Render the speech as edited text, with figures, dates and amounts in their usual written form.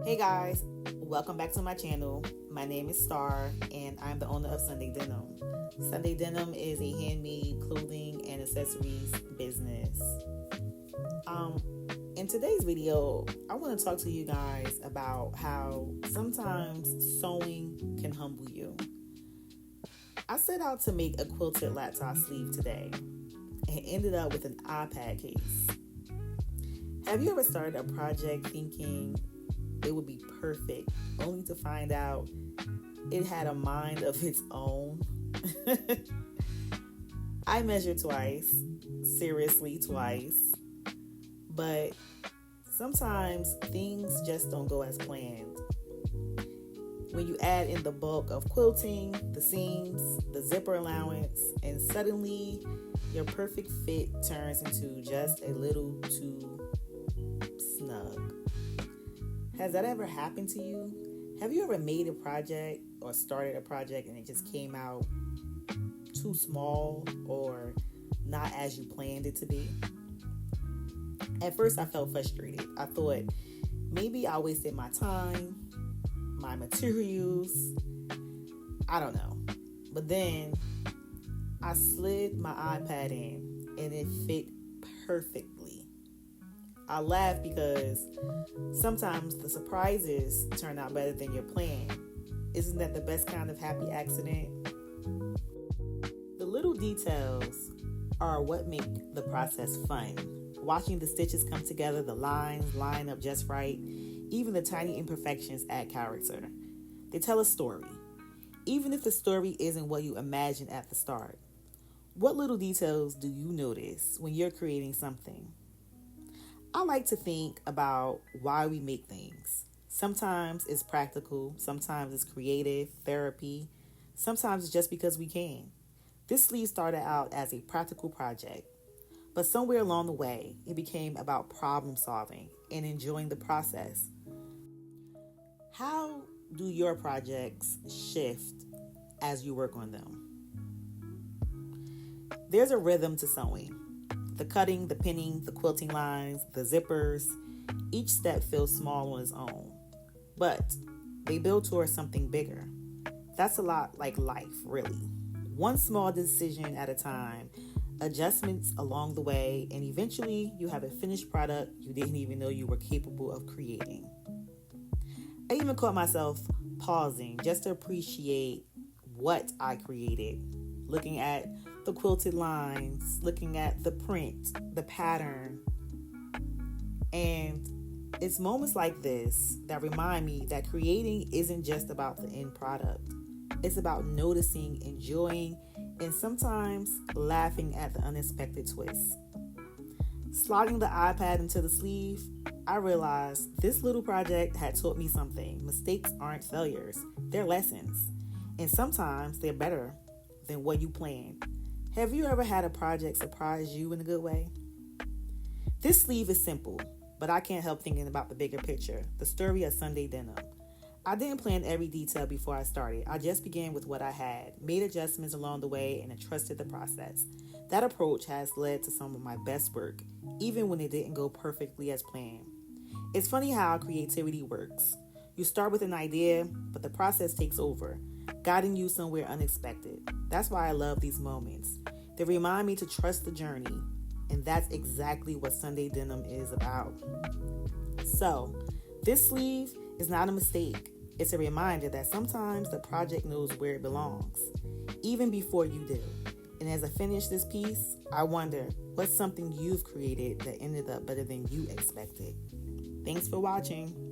Hey guys, welcome back to my channel. My name is Star and I'm the owner of Sunday Denim. Sunday Denim is a handmade clothing and accessories business. In today's video, I want to talk to you guys about how sometimes sewing can humble you. I set out to make a quilted laptop sleeve today and ended up with an iPad case. Have you ever started a project thinking it would be perfect, only to find out it had a mind of its own? I measured twice, seriously twice, but sometimes things just don't go as planned. When you add in the bulk of quilting, the seams, the zipper allowance, and suddenly your perfect fit turns into just a little too snug. Has that ever happened to you? Have you ever made a project or started a project and it just came out too small or not as you planned it to be? At first, I felt frustrated. I thought maybe I wasted my time, my materials, I don't know. But then I slid my iPad in and it fit perfectly. I laugh because sometimes the surprises turn out better than your plan. Isn't that the best kind of happy accident? The little details are what make the process fun. Watching the stitches come together, the lines line up just right, even the tiny imperfections add character. They tell a story, even if the story isn't what you imagined at the start. What little details do you notice when you're creating something? I like to think about why we make things. Sometimes it's practical, sometimes it's creative, therapy, sometimes it's just because we can. This sleeve started out as a practical project, but somewhere along the way, it became about problem solving and enjoying the process. How do your projects shift as you work on them? There's a rhythm to sewing. The cutting, the pinning, the quilting lines, the zippers, each step feels small on its own, but they build towards something bigger. That's a lot like life, really. One small decision at a time, adjustments along the way, and eventually you have a finished product you didn't even know you were capable of creating. I even caught myself pausing just to appreciate what I created, looking at the quilted lines, looking at the print, the pattern. And it's moments like this that remind me that creating isn't just about the end product. It's about noticing, enjoying, and sometimes laughing at the unexpected twists. Sliding the iPad into the sleeve, I realized this little project had taught me something. Mistakes aren't failures, they're lessons. And sometimes they're better than what you planned. Have you ever had a project surprise you in a good way? This sleeve is simple, but I can't help thinking about the bigger picture, the story of Sunday Denim. I didn't plan every detail before I started. I just began with what I had, made adjustments along the way, and trusted the process. That approach has led to some of my best work, even when it didn't go perfectly as planned. It's funny how creativity works. You start with an idea, but the process takes over, guiding you somewhere unexpected. That's why I love these moments. They remind me to trust the journey, and that's exactly what Sunday Denim is about. So, this sleeve is not a mistake. It's a reminder that sometimes the project knows where it belongs, even before you do. And as I finish this piece, I wonder, what's something you've created that ended up better than you expected? Thanks for watching.